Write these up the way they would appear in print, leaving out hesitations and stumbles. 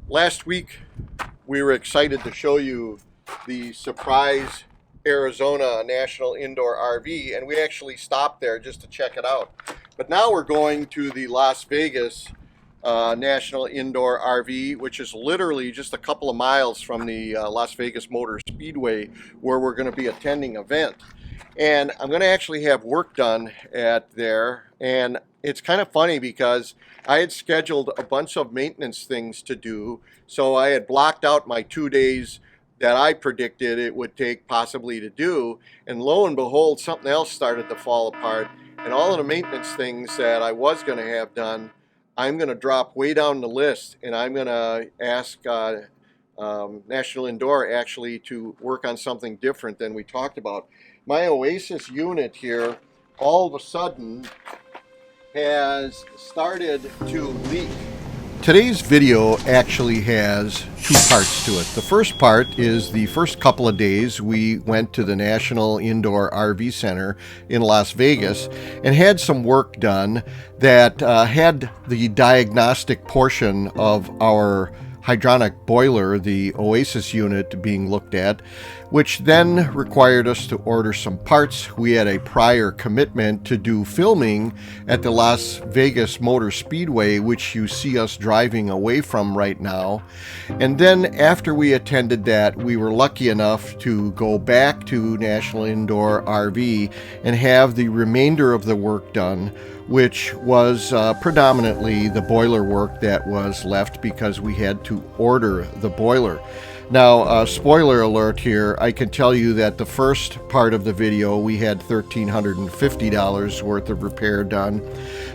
Last week, we were excited to show you the Surprise, Arizona National Indoor RV, and we actually stopped there just to check it out. But now we're going to the Las Vegas National Indoor RV, which is literally just a couple of miles from the Las Vegas Motor Speedway, where we're going to be attending an event. And I'm going to actually have work done at there, and it's kind of funny because I had scheduled a bunch of maintenance things to do, so I had blocked out my 2 days that I predicted it would take possibly to do, and lo and behold, something else started to fall apart, and all of the maintenance things that I was going to have done, I'm going to drop way down the list, and I'm going to ask National Indoor actually to work on something different than we talked about. My Oasis unit here all of a sudden has started to leak. Today's video actually has two parts to it. The first part is the first couple of days we went to the National Indoor RV Center in Las Vegas and had some work done that had the diagnostic portion of our hydronic boiler, the Oasis unit, being looked at, which then required us to order some parts. We had a prior commitment to do filming at the Las Vegas Motor Speedway, which you see us driving away from right now. And then after we attended that, we were lucky enough to go back to National Indoor RV and have the remainder of the work done, which was predominantly the boiler work that was left because we had to order the boiler. Now, spoiler alert here, I can tell you that the first part of the video we had $1,350 worth of repair done,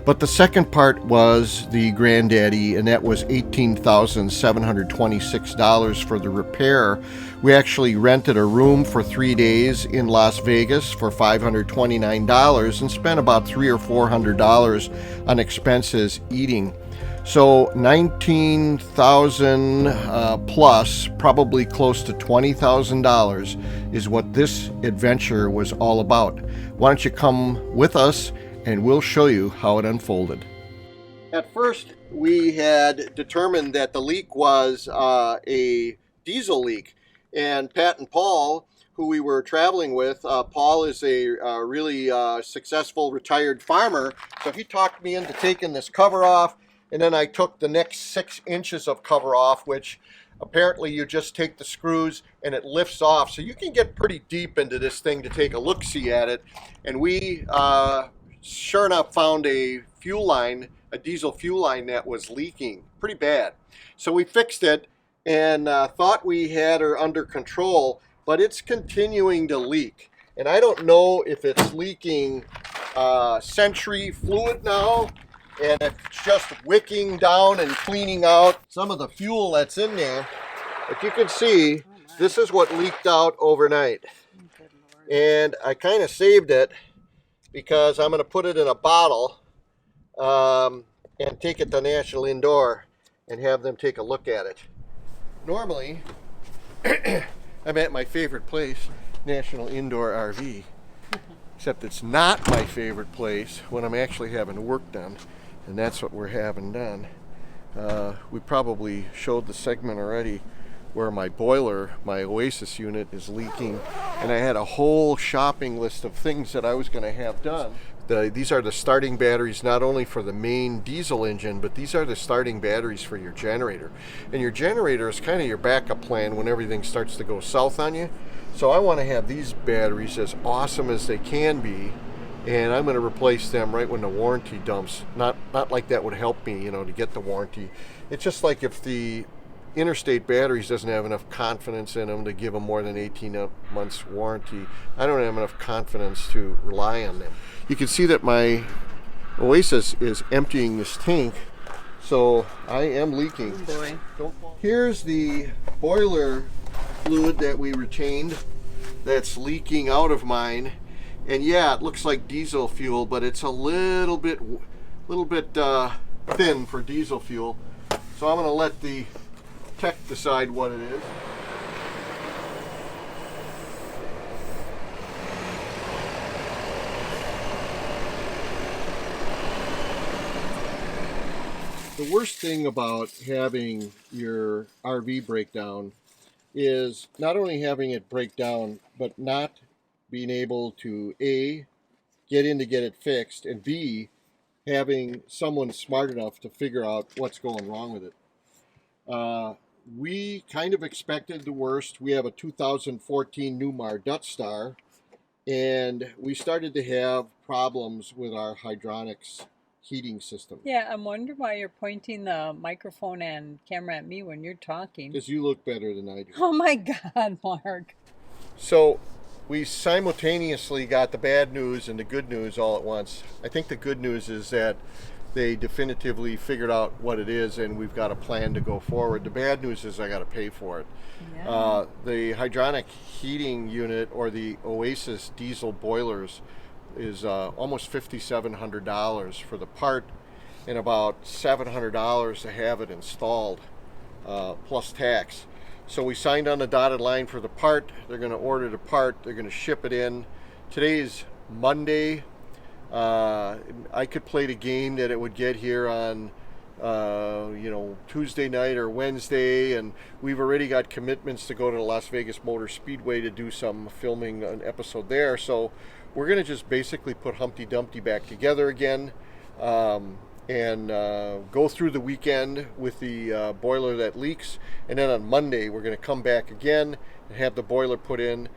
but the second part was the granddaddy, and that was $18,726 for the repair. We actually rented a room for 3 days in Las Vegas for $529 and spent about $300 or $400 on expenses eating. So 19,000 plus, probably close to $20,000 is what this adventure was all about. Why don't you come with us and we'll show you how it unfolded. At first, we had determined that the leak was a diesel leak, and Pat and Paul, who we were traveling with, Paul is a really successful retired farmer, so he talked me into taking this cover off. And then I took the next 6 inches of cover off, which apparently you just take the screws and it lifts off. So you can get pretty deep into this thing to take a look-see at it. And we, sure enough, found a fuel line, a diesel fuel line that was leaking pretty bad. So we fixed it and thought we had her under control, but it's continuing to leak. And I don't know if it's leaking Century fluid now, and it's just wicking down and cleaning out some of the fuel that's in there. But you can see, this is what leaked out overnight. And I kind of saved it because I'm going to put it in a bottle and take it to National Indoor and have them take a look at it. Normally, I'm at my favorite place, National Indoor RV. Except it's not my favorite place when I'm actually having work done. And that's what we're having done. We probably showed the segment already where my boiler, my Oasis unit, is leaking. And I had a whole shopping list of things that I was going to have done. These are the starting batteries not only for the main diesel engine, but these are the starting batteries for your generator. And your generator is kind of your backup plan when everything starts to go south on you. So I want to have these batteries as awesome as they can be, and I'm going to replace them right when the warranty dumps. Not like that would help me, you know, to get the warranty. It's just like if the Interstate Batteries doesn't have enough confidence in them to give them more than 18 months warranty, I don't have enough confidence to rely on them. You can see that my Oasis is emptying this tank, so I am leaking. Oh boy. Here's the boiler fluid that we retained that's leaking out of mine. And yeah, it looks like diesel fuel, but it's a little bit thin for diesel fuel. So I'm going to let the tech decide what it is. The worst thing about having your RV break down is not only having it break down, but not being able to A, get in to get it fixed, and B, having someone smart enough to figure out what's going wrong with it. We kind of expected the worst. We have a 2014 Newmar Dutch Star, and we started to have problems with our hydronics heating system. Yeah, I'm wondering why you're pointing the microphone and camera at me when you're talking. Because you look better than I do. Oh my God, Mark. So we simultaneously got the bad news and the good news all at once. I think the good news is that they definitively figured out what it is and we've got a plan to go forward. The bad news is I got to pay for it. Yeah. The hydronic heating unit, or the Oasis diesel boilers, is almost $5,700 for the part and about $700 to have it installed, plus tax. So we signed on the dotted line for the part. They're going to order the part. They're going to ship it in. Today is Monday. I could play the game that it would get here on Tuesday night or Wednesday, and we've already got commitments to go to the Las Vegas Motor Speedway to do some filming, an episode there. So we're going to just basically put Humpty Dumpty back together again, and go through the weekend with the boiler that leaks, and then on Monday we're going to come back again and have the boiler put in.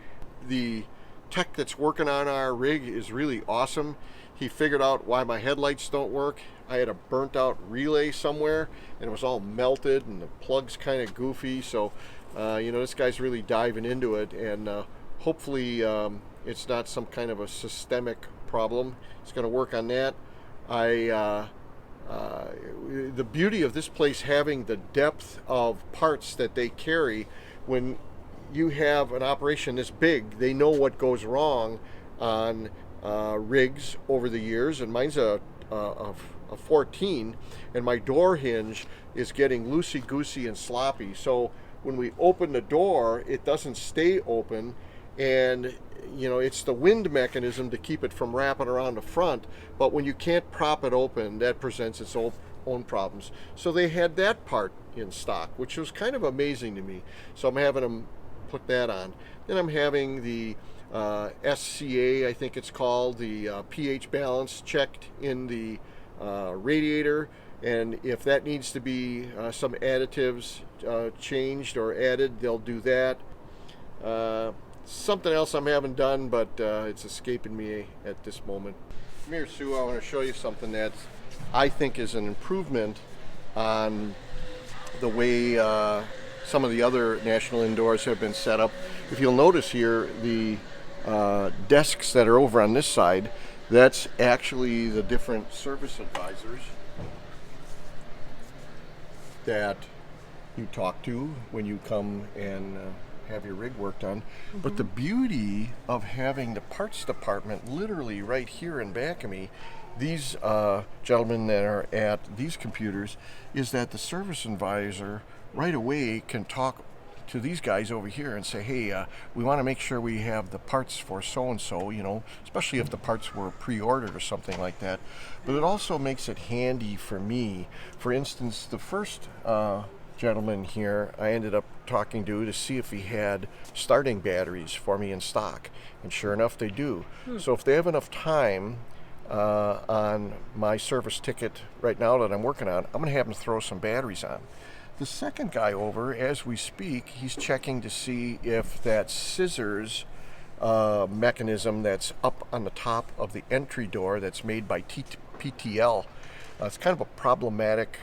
The tech that's working on our rig is really awesome. He figured out why my headlights don't work. I had a burnt out relay somewhere and it was all melted and the plug's kind of goofy. So, this guy's really diving into it, and hopefully it's not some kind of a systemic problem. He's going to work on that. The beauty of this place having the depth of parts that they carry, when you have an operation this big, they know what goes wrong on rigs over the years, and mine's a 14, and my door hinge is getting loosey-goosey and sloppy. So when we open the door, it doesn't stay open, and it's the wind mechanism to keep it from wrapping around the front. But when you can't prop it open, that presents its own problems. So they had that part in stock, which was kind of amazing to me. So I'm having them put that on. Then I'm having the SCA, I think it's called, the pH balance checked in the radiator, and if that needs to be some additives changed or added, they'll do that. Something else I'm having done, but it's escaping me at this moment. Come here, Sue. I want to show you something that I think is an improvement on the way some of the other national indoors have been set up. If you'll notice here, the desks that are over on this side, that's actually the different service advisors that you talk to when you come and have your rig worked on. Mm-hmm. But the beauty of having the parts department literally right here in back of me, these gentlemen that are at these computers, is that the service advisor right away can talk to these guys over here and say, hey, we want to make sure we have the parts for so-and-so, especially if the parts were pre-ordered or something like that. But it also makes it handy for me. For instance, the first gentleman here I ended up talking to see if he had starting batteries for me in stock, and sure enough they do. So if they have enough time on my service ticket right now that I'm working on, I'm going to have them throw some batteries on. The second guy over, as we speak, he's checking to see if that scissors mechanism that's up on the top of the entry door that's made by PTL, it's kind of a problematic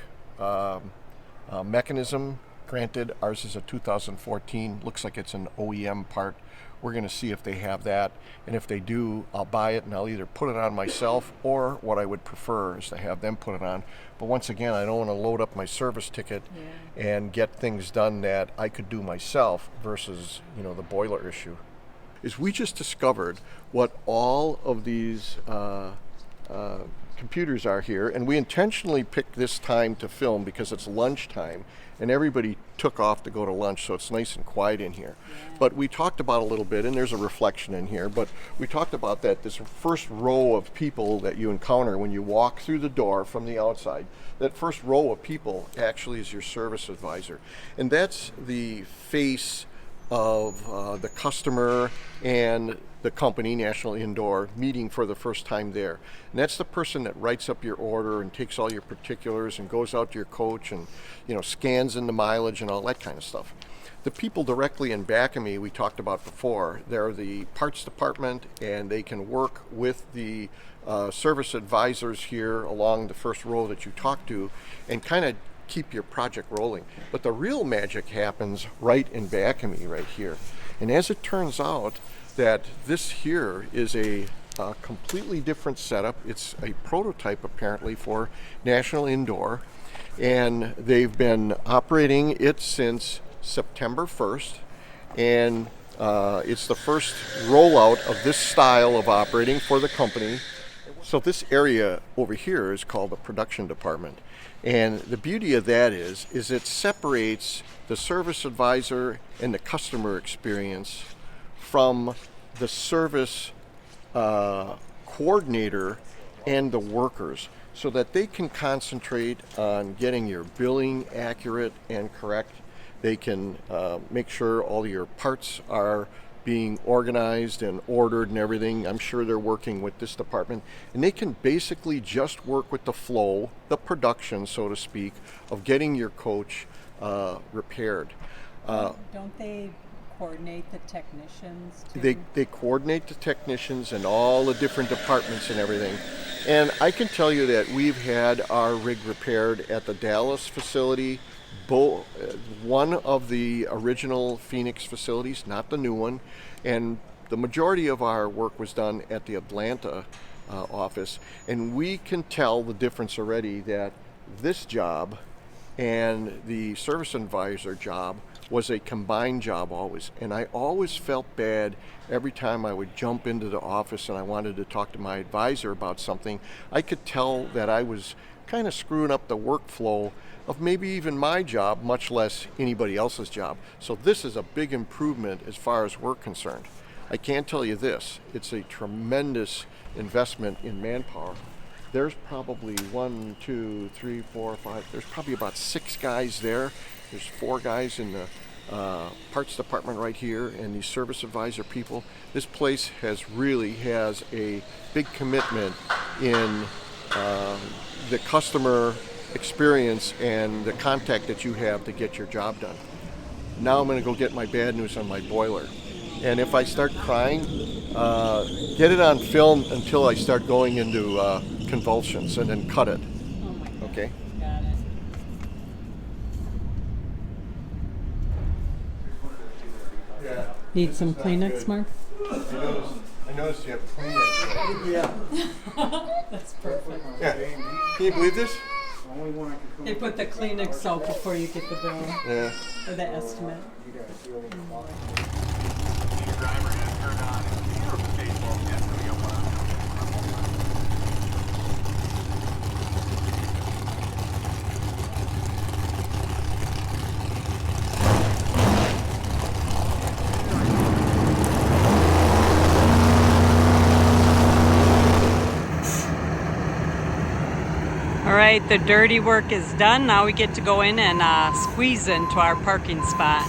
mechanism. Granted, ours is a 2014, looks like it's an OEM part. We're going to see if they have that, and if they do, I'll buy it and I'll either put it on myself, or what I would prefer is to have them put it on. But once again, I don't want to load up my service ticket and get things done that I could do myself versus, the boiler issue. Is we just discovered what all of these computers are here, and we intentionally picked this time to film because it's lunchtime and everybody took off to go to lunch, so it's nice and quiet in here. But we talked about a little bit, and there's a reflection in here, but we talked about that this first row of people that you encounter when you walk through the door from the outside. That first row of people actually is your service advisor, and that's the face of the customer and the company, National Indoor, meeting for the first time there. And that's the person that writes up your order and takes all your particulars and goes out to your coach and, you know, scans in the mileage and all that kind of stuff. The people directly in back of me, we talked about before, they're the parts department, and they can work with the service advisors here along the first row that you talk to and kind of keep your project rolling. But the real magic happens right in back of me right here. And as it turns out, that this here is a completely different setup. It's a prototype apparently for National Indoor, and they've been operating it since September 1st, and it's the first rollout of this style of operating for the company. So this area over here is called the production department, and the beauty of that is it separates the service advisor and the customer experience from the service coordinator and the workers, so that they can concentrate on getting your billing accurate and correct. They can make sure all your parts are being organized and ordered and everything. I'm sure they're working with this department, and they can basically just work with the flow, the production, so to speak, of getting your coach repaired. Don't they coordinate the technicians too? They coordinate the technicians and all the different departments and everything. And I can tell you that we've had our rig repaired at the Dallas facility, one of the original Phoenix facilities, not the new one, and the majority of our work was done at the Atlanta office. And we can tell the difference already, that this job and the service advisor job was a combined job always. And I always felt bad every time I would jump into the office and I wanted to talk to my advisor about something. I could tell that I was kind of screwing up the workflow of maybe even my job, much less anybody else's job. So this is a big improvement as far as we're concerned. I can tell you this, it's a tremendous investment in manpower. There's probably 1, 2, 3, 4, 5, there's probably about 6 guys there. There's 4 guys in the parts department right here, and these service advisor people. This place really has a big commitment in the customer experience and the contact that you have to get your job done. Now I'm going to go get my bad news on my boiler. And if I start crying, get it on film until I start going into convulsions, and then cut it. Oh my God. Okay? Got it. Yeah. Need some Kleenex, Mark? I noticed you have Kleenex. Yeah. That's perfect. Yeah. Can you believe this? They put the Kleenex out before you get the bill, Yeah. or the estimate. All right, the dirty work is done. Now we get to go in and squeeze into our parking spot.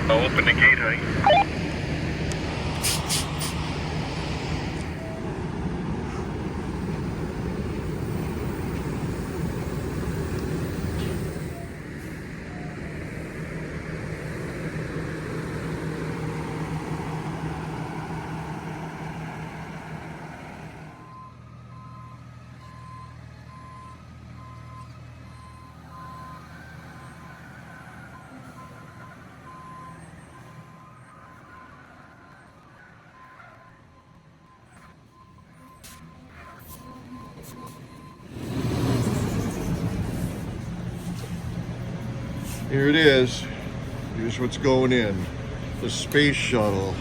I'll open the gate, honey. Here it is. Here's what's going in. The space shuttle.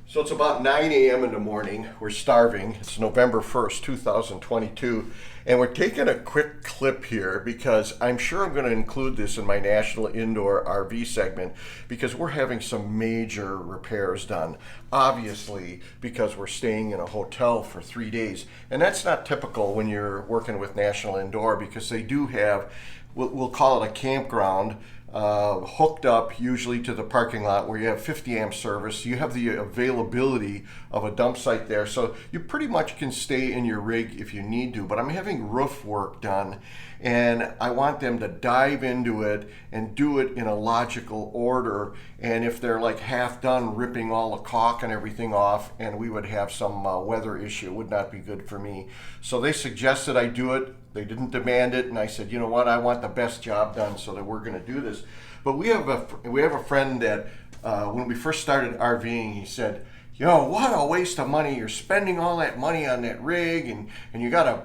So it's about 9 a.m. in the morning. We're starving. It's November 1st, 2022. And we're taking a quick clip here because I'm sure I'm going to include this in my National Indoor RV segment because we're having some major repairs done. Obviously, because we're staying in a hotel for 3 days. And that's not typical when you're working with National Indoor because they do have, we'll call it a campground, hooked up usually to the parking lot where you have 50 amp service. You have the availability of a dump site there, so you pretty much can stay in your rig if you need to. But I'm having roof work done and I want them to dive into it and do it in a logical order, and if they're like half done, ripping all the caulk and everything off, and we would have some weather issue, it would not be good for me. So they suggested I do it. They didn't demand it, and I said, you know what, I want the best job done, so that we're going to do this. But we have a friend that when we first started RVing, he said, yo, what a waste of money. You're spending all that money on that rig, and you got to,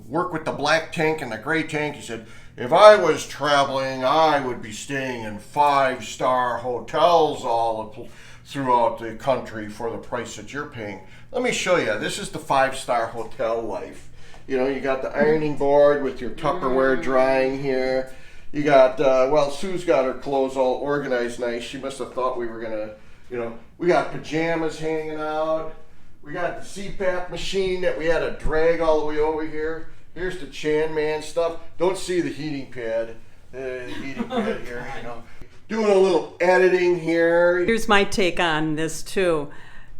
work with the black tank and the gray tank. He said, if I was traveling, I would be staying in 5-star hotels all throughout the country for the price that you're paying. Let me show you. This is the 5-star hotel life. You got the ironing board with your Tupperware drying here. You got, Sue's got her clothes all organized nice. She must have thought we were going to, we got pajamas hanging out. We got the CPAP machine that we had to drag all the way over here. Here's the Chan Man stuff. Don't see the heating pad. Here, Doing a little editing here. Here's my take on this too.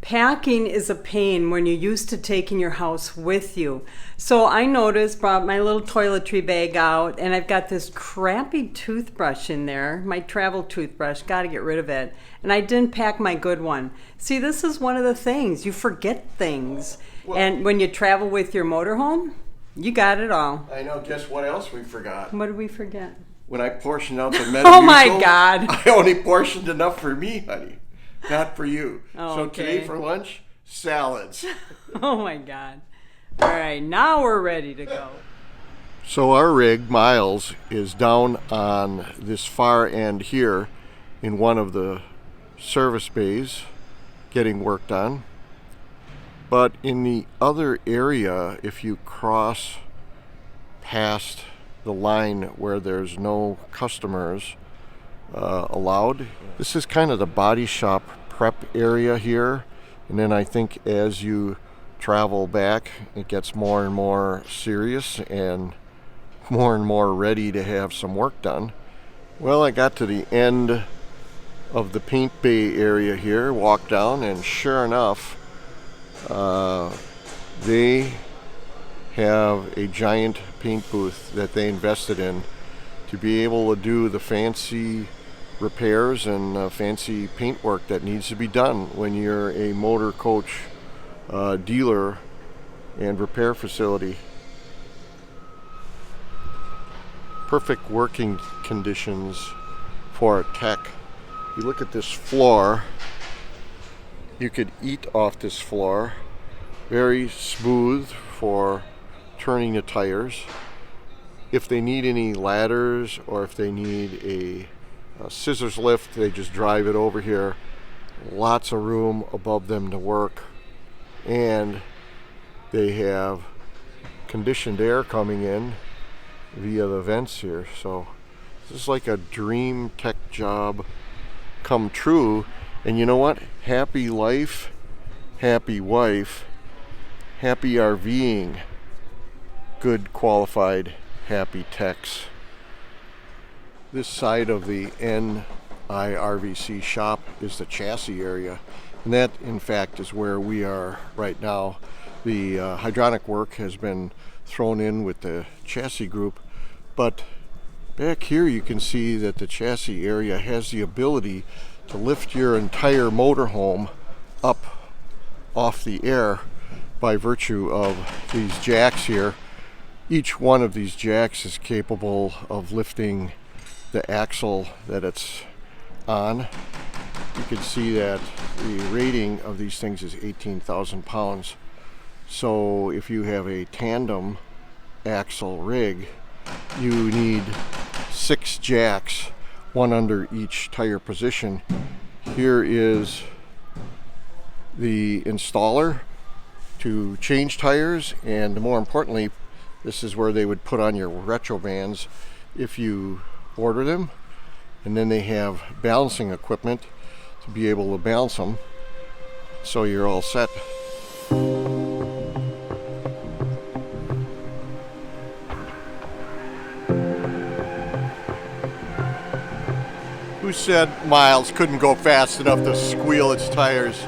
Packing is a pain when you're used to taking your house with you. So I noticed, brought my little toiletry bag out, and I've got this crappy toothbrush in there, my travel toothbrush, got to get rid of it. And I didn't pack my good one. See, this is one of the things. You forget things. Well, and when you travel with your motorhome, you got it all. I know. Guess what else we forgot? What did we forget? When I portioned out the Metamucil, oh my God. I only portioned enough for me, honey. Not for you. Oh, so okay. Today for lunch, salads. Oh my God. All right, now we're ready to go. So our rig, Myles, is down on this far end here in one of the service bays getting work done. But in the other area, if you cross past the line where there's no customers allowed, this is kind of the body shop prep area here, and then I think as you travel back it gets more and more serious and more ready to have some work done. Well, I got to the end of the paint bay area here, walked down, and sure enough they have a giant paint booth that they invested in to be able to do the fancy repairs and fancy paint work that needs to be done when you're a motor coach dealer and repair facility. Perfect working conditions for a tech. You look at this floor, you could eat off this floor. Very smooth for turning the tires. If they need any ladders or if they need a scissors lift, they just drive it over here. Lots of room above them to work, and they have conditioned air coming in via the vents here. So this is like a dream tech job come true. And you know what? Happy life, happy wife, happy RVing, good qualified happy techs. This side of the NIRVC shop is the chassis area, and that in fact is where we are right now. The hydronic work has been thrown in with the chassis group, but back here you can see that the chassis area has the ability to lift your entire motorhome up off the air by virtue of these jacks here. Each one of these jacks is capable of lifting the axle that it's on. You can see that the rating of these things is 18,000 pounds. So if you have a tandem axle rig, you need 6 jacks, one under each tire position. Here is the installer to change tires, and more importantly, this is where they would put on your retro bands if you order them. And then they have balancing equipment to be able to balance them, so you're all set. Who said Myles couldn't go fast enough to squeal its tires?